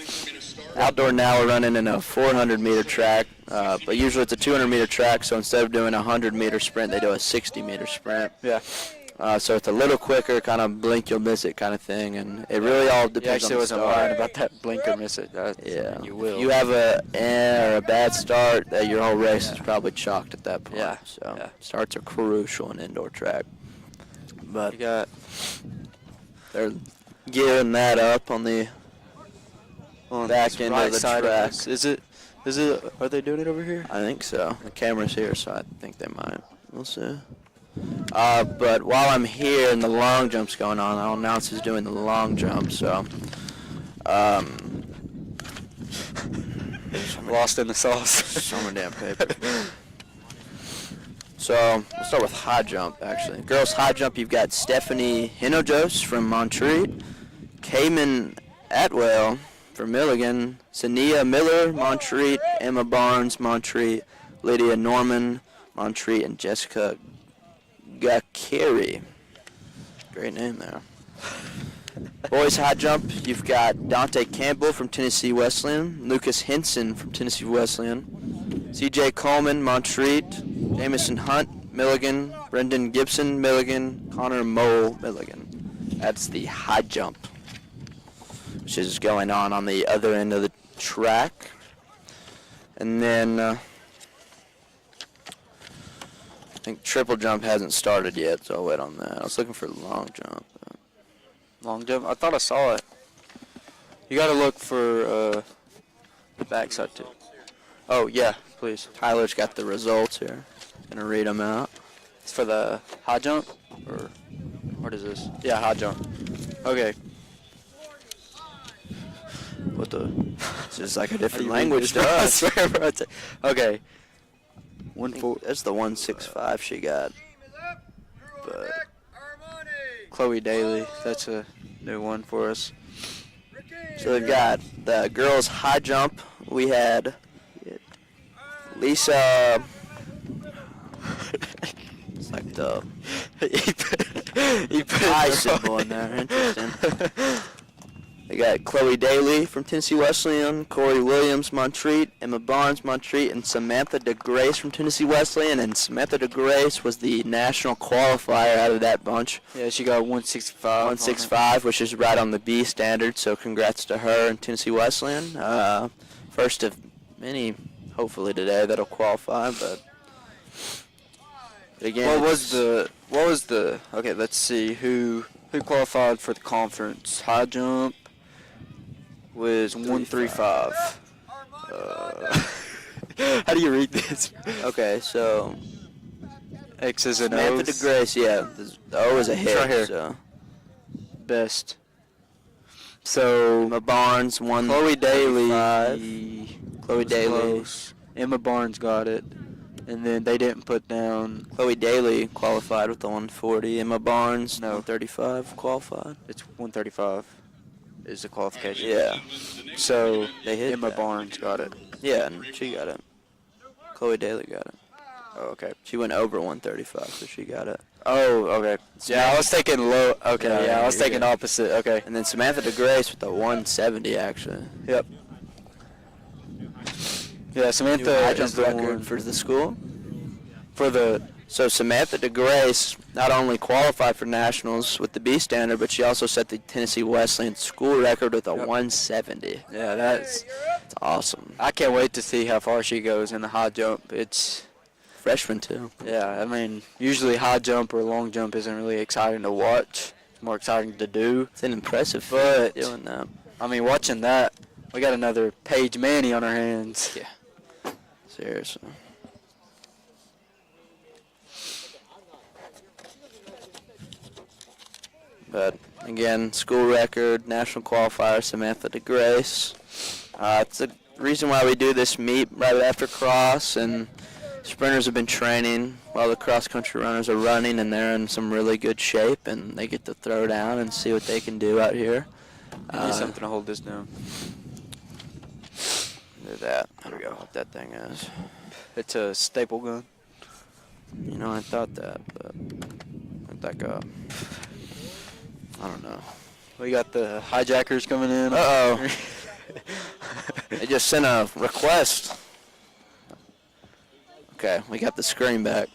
Outdoor now we're running in a 400-meter track, but usually it's a 200-meter track. So instead of doing a 100-meter sprint, they do a 60-meter sprint. Yeah. So it's a little quicker, kind of blink you'll miss it kind of thing, and it really all You depends actually on the wasn't start. lying about that blink or miss it. Yeah. You will. If you have a or a bad start, your whole race is probably chalked at that point. Yeah. So Yeah. starts are crucial in indoor track. But You got they're gearing that up on the back this end right of the side track. this. Is it? Are they doing it over here? I think so. The camera's here, so I think they might. We'll see. But while I'm here and the long jump's going on, I'll announce who's doing the long jump. So, Lost in the sauce. so many damn paper. So we'll start with high jump. Actually, girls high jump. You've got Stephanie Hinojos from Montreat, Cayman Atwell from Milligan, Sania Miller, Montreat, Emma Barnes, Montreat, Lydia Norman, Montreat, and Jessica Gakiri. Great name there. Boys high jump, you've got Dante Campbell from Tennessee Wesleyan, Lucas Henson from Tennessee Wesleyan, C.J. Coleman, Montreat, Jamison Hunt, Milligan, Brendan Gibson, Milligan, Connor Mole, Milligan. That's the high jump, which is going on the other end of the track. And then I think triple jump hasn't started yet, so I'll wait on that. I was looking for long jump. Long jump. I thought I saw it. You got to look for the backside too. Oh yeah, please. Tyler's got the results here. Gonna read them out. It's for the high jump, or what is this? Yeah, high jump. Okay. What the? This is like a different How do you language to read us. this? I swear, bro, it's okay. That's the 165 she got. But Chloe Daly. That's a new one for us. so they've got the girls high jump. We had Lisa. It's like the he put I symbol in there. Interesting. They got Chloe Daly from Tennessee Wesleyan, Corey Williams, Montreat, Emma Barnes, Montreat, and Samantha DeGrace from Tennessee Wesleyan. And Samantha DeGrace was the national qualifier out of that bunch. Yeah, she got 165. 165, which is right on the B standard. So congrats to her and Tennessee Wesleyan. First of many, hopefully today, that'll qualify. But again, What was the? Okay, let's see who qualified for the conference. High jump was 135. How do you read this? Okay, so X's and Samantha O's. DeGrace, yeah, the O is a hit. right here. So Best. So Emma Barnes won. Chloe Daly. 35. Chloe was Daly. close. Emma Barnes got it, and then they didn't put down. Chloe Daly qualified with the 140. Emma Barnes, No. 135 qualified. It's 135. Is the qualification. Yeah, So They hit Emma that. Barnes got it. yeah, and she got it. Chloe Daly got it. Oh, okay. She went over 135, so she got it. Oh, okay. Yeah, I was thinking low. Okay, Yeah, I was you're thinking good. opposite. Okay. And then Samantha DeGrace with the 170, actually. Yep. Yeah, New Samantha high is jump the record one for the school. for the. So Samantha DeGrace not only qualified for nationals with the B standard, but she also set the Tennessee Wesleyan school record with a Yep. 170. Yeah, that's. It's awesome. I can't wait to see how far she goes in the high jump. It's. Freshman too. Yeah, I mean, usually high jump or long jump isn't really exciting to watch. It's more exciting to do. It's an impressive But- feat doing that. I mean, watching that, we got another Paige Manny on our hands. Yeah. Seriously. But again, school record, national qualifier, Samantha DeGrace. It's the reason why we do this meet right after cross, and sprinters have been training while the cross-country runners are running, and they're in some really good shape, and they get to throw down and see what they can do out here. I need something to hold this down. Do that. There we go. What that thing is. It's a staple gun. You know, I thought that, but where'd that go? I don't know. We got the hijackers coming in. Uh-oh. They just sent a request. Okay, we got the screen back.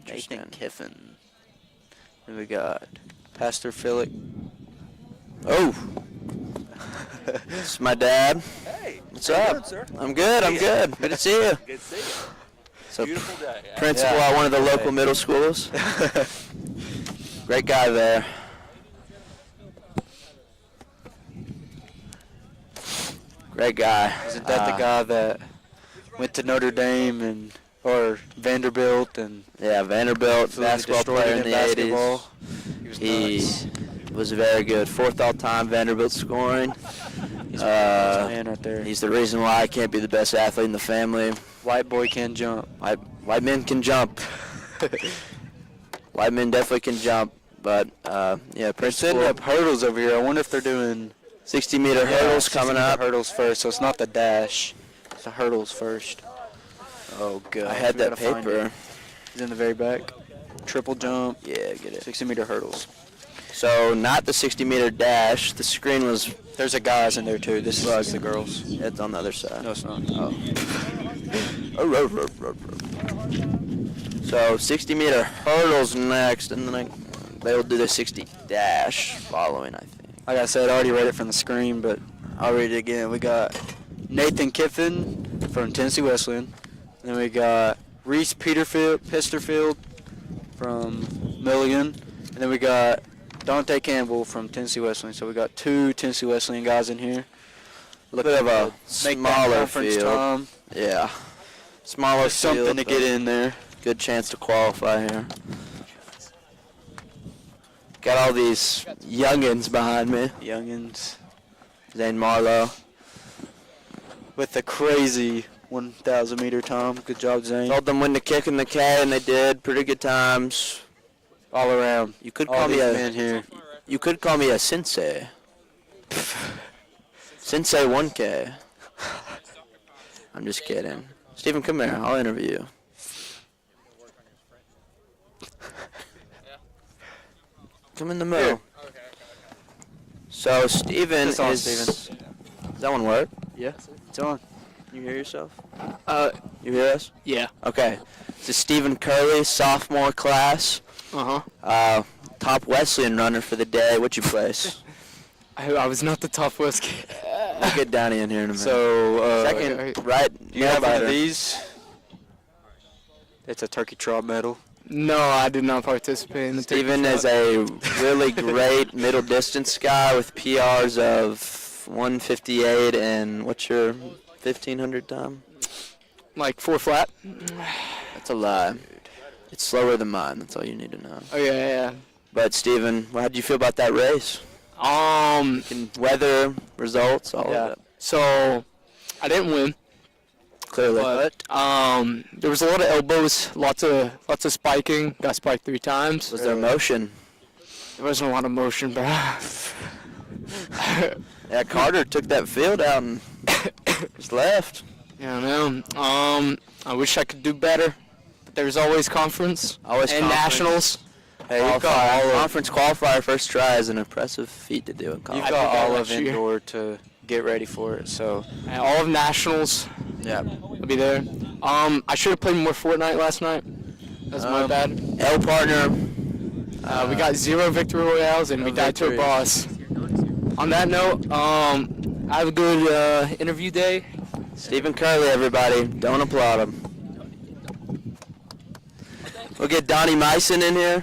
Interesting. Nathan Kiffin. Then we got Pastor Philip. Oh, it's my dad. Hey, What's how you up? doing, sir? I'm good. I'm good. Good to see you. Good to see you. So, Beautiful day. Yeah. principal Yeah. at one of the local middle schools. Great guy there. Great guy. Isn't that the guy that went to Notre Dame or Vanderbilt and Yeah, Vanderbilt absolutely basketball destroyed player it in the basketball? 80s. He was He nuts. was very good. Fourth all-time Vanderbilt scoring. He's a man right there. He's the reason why I can't be the best athlete in the family. White boy can jump. White men can jump. White men definitely can jump. But, yeah, They're principal. setting up hurdles over here. I wonder if they're doing 60-meter hurdles 60 coming meter up. Hurdles first, so it's not the dash. It's the hurdles first. Oh, good. I had We that gotta find paper. it. He's in the very back. Triple jump, Yeah, get it. 60-meter hurdles. So, not the 60-meter dash. The screen was... There's a guys in there, too. This is the girls. It's on the other side. No, it's not. Oh. So 60-meter hurdles next, and then they'll do the 60 dash following, I think. Like I said, I already read it from the screen, but I'll read it again. We got Nathan Kiffin from Tennessee Wesleyan. Then we got Reese Pisterfield from Milligan. And then we got Dante Campbell from Tennessee Wesleyan. So we got 2 Tennessee Wesleyan guys in here. Bit of a Make that smaller conference field. time. Yeah. Smaller There's something field, to get in there. Good chance to qualify here. Got all these youngins behind me. Youngins Zane Marlowe. with the crazy 1,000 meter time. Good job, Zane. Told them when to kick in the K, and they did. Pretty good times. All around. You could All call me these a men here. You could call me a sensei. Sensei 1K. I'm just kidding. Steven, come here. I'll interview you. Come in the middle. So Steven It's on, is. Steven. Does that one work? Yeah, it's on. You hear yourself? You hear us? Yeah. Okay. This is Stephen Curley, sophomore class. Top Wesleyan runner for the day. What'd you place? I was not the top West kid. We'll get Donnie in here in a minute. So, Second, right? do you have one of nail-biter. these? It's a turkey trot medal. No, I did not participate in the Steven turkey is trot. a really great middle distance guy with PRs of 158 and what's your 1500 time? Like 4 flat. That's a lie. It's slower than mine. That's all you need to know. Oh yeah. But Steven, how did you feel about that race? Weather, results, all of it. So I didn't win, Clearly. but there was a lot of elbows, lots of spiking. Got spiked 3 times. Was there motion? There wasn't a lot of motion, but Yeah, Carter took that field out and just left. yeah, I know. I wish I could do better, but there's always conference Always and conference. nationals. Hey, you've got Qualifier. all of, Conference qualifier first try is an impressive feat to do in you've college. I got did that all of last year. indoor to get ready for it. So, And all of nationals. Yeah. I'll be there. I should have played more Fortnite last night. That's my bad. L partner. We got 0 victory royales and we died to a victories. boss. On that note, have a good interview day. Stephen Curley, everybody. Don't applaud him. We'll get Donnie Meissen in here.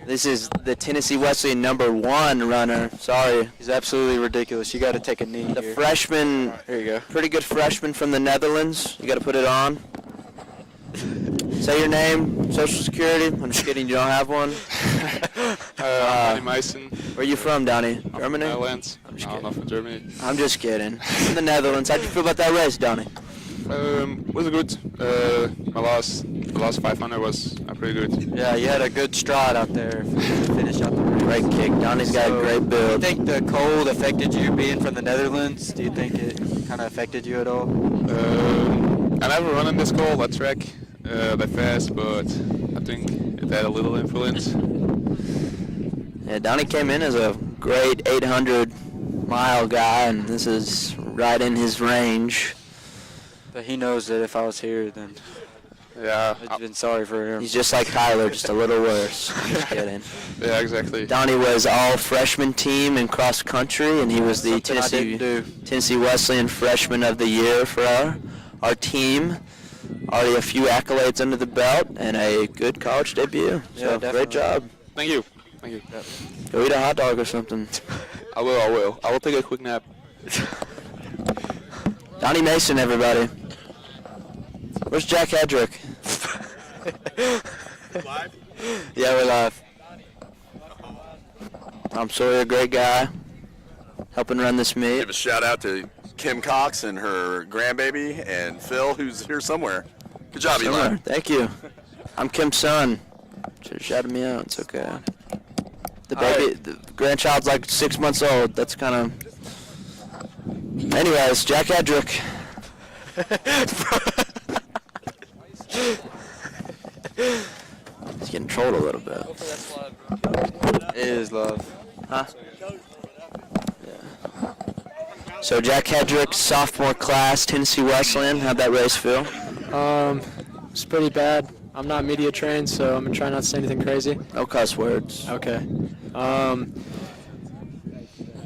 This is the Tennessee Wesleyan #1 runner. Sorry. he's absolutely ridiculous. You got to take a knee The here. freshman, There you go. pretty good freshman from the Netherlands. You got to put it on. Say your name, social security. I'm just kidding, you don't have one. Donnie Meissen, Where are you from, Donnie? Germany? Netherlands. I'm just No, kidding. not from Germany. I'm just kidding. From the Netherlands. How'd you feel about that race, Donnie? Was good. The last 500 was pretty good. Yeah, you had a good stride out there. Finish out the race. Great kick. Donnie's got a great Do you build. think the cold affected you being from the Netherlands? Do you think it kind of affected you at all? I never run in this cold, that track that fast, but I think it had a little influence. Yeah, Donnie came in as a great 800-mile guy, and this is right in his range. But he knows that if I was here, then Yeah. I've been sorry for him. He's just like Tyler, just a little worse. Just kidding. Yeah, exactly. Donnie was all freshman team in cross country, and he was the Something I didn't do. Tennessee Wesleyan Freshman of the Year for our team. Already a few accolades under the belt and a good college debut. Yeah, So definitely. great job. Thank you. Thank you. Go eat a hot dog or something. I will. I will take a quick nap. Donnie Mason, everybody. Where's Jack Hedrick? Live? Yeah, we're live. Tom Sawyer, great guy. Helping run this meet. Give a shout out to Kim Cox and her grandbaby and Phil, who's here somewhere. Good job, Eli. Summer, thank you. I'm Kim's son. Should have shouted me out. It's okay. The baby, the grandchild's like 6 months old. That's kind of. Anyways, Jack Hedrick. He's getting trolled a little bit. It is love. Huh? Yeah. So Jack Hedrick, sophomore class, Tennessee Wesleyan. How'd that race feel? It's pretty bad. I'm not media trained, so I'm gonna try not to say anything crazy. No cuss words. Okay.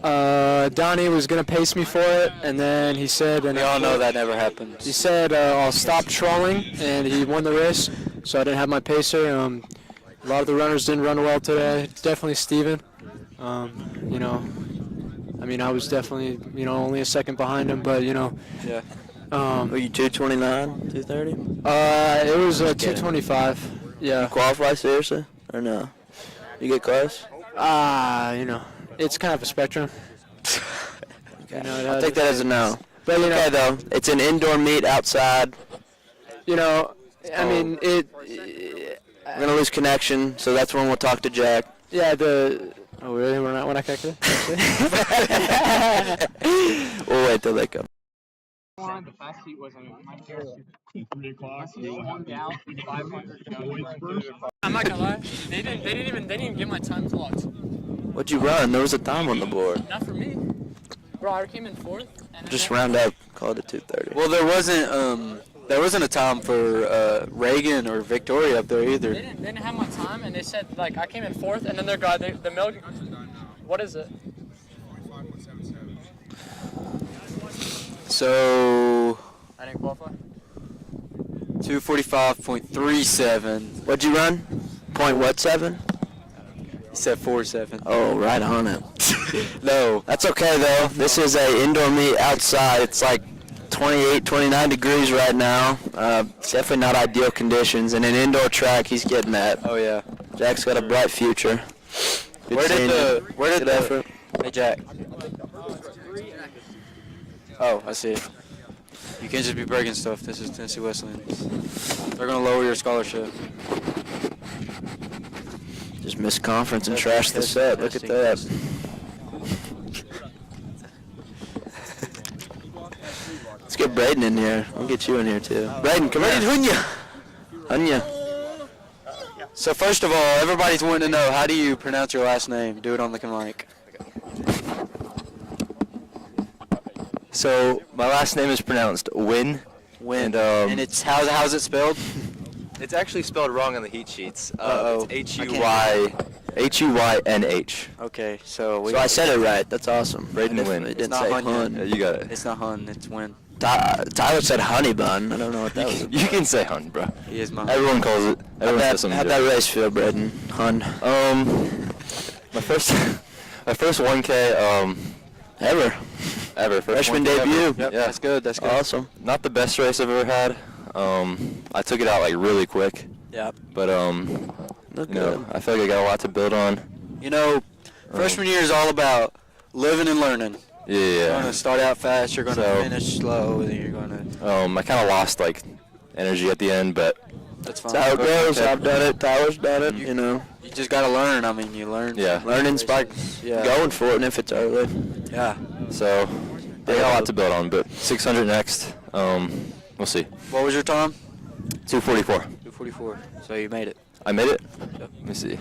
Donnie was gonna pace me for it, and then he said, and We all know that never happens. he said, I'll stop trolling, and he won the race, so I didn't have my pacer. A lot of the runners didn't run well today. Definitely Steven. I was definitely, only a second behind him, but, Yeah. Were you 229, 230? it was 225. Yeah. You qualify seriously or no? You get close? It's kind of a spectrum. Okay. it I'll take that as a no. But, Okay, though. It's an indoor meet outside. We're We're going to lose connection, so that's when we'll talk to Jack. Oh, really? We're not connected? We'll wait till they come. The fast heat was 3 o'clock. I'm not gonna lie. They didn't even get my time clocked. What'd you run? There was a time on the board. Not for me. Bro, I came in fourth. And Just round up. Call it a 230. Well, there wasn't a time for Reagan or Victoria up there either. They didn't have my time, and they said like I came in fourth, and then their guy, the mill. What is it? So I didn't qualify. 245.37. What'd you run? Point what, 7? He said 47. Oh, right on it. No. That's okay, though. This is a indoor meet outside. It's like 28, 29 degrees right now. It's definitely not ideal conditions. And an indoor track, he's getting that. Oh yeah. Jack's got a bright future. Good seeing you. Good effort. Hey Jack. Oh, I see it. You can't just be breaking stuff. This is Tennessee Wesleyan. They're gonna lower your scholarship. Just missed conference and trashed the set. Look at that. Let's get Braden in here. I'll get you in here too. Braden, come here. Hunya. So first of all, everybody's wanting to know, how do you pronounce your last name? Do it on the mic. So my last name is pronounced Win. Win. And it's how's it spelled? it's actually spelled wrong on the heat sheets. Uh-oh. It's I Huynh. Okay, so So I said it right. That's awesome. Braden It Wynn. didn't not say Hunya. Hun. Yeah, you got it. It's not Hun, it's Win. Tyler said honey bun. I don't know what that was. You can say Hun, bro. He is my Everyone calls it. Everyone says something How'd that different. race feel, Braden? Hun. My first 1K Ever. ever. First Freshman 1K ever. debut. Yep, Yeah. that's good, that's good. Awesome. Not the best race I've ever had. I took it out like really quick, Yep. but Look you know, good. I feel like I got a lot to build on. You know, freshman year is all about living and learning. You're Yeah. going to start out fast, you're going to So- finish slow, then you're going to... I kind of lost like energy at the end, but That's fine. That's how it goes. Okay. I've done it. Tyler's done it. You know, You just got to learn. I mean, you learn. yeah. learning's by Yeah. going for it, and if it's early. Yeah. So I got a lot to build on, but 600 next. We'll see. What was your time? 244. 244. So you made it. I made it. Let me see.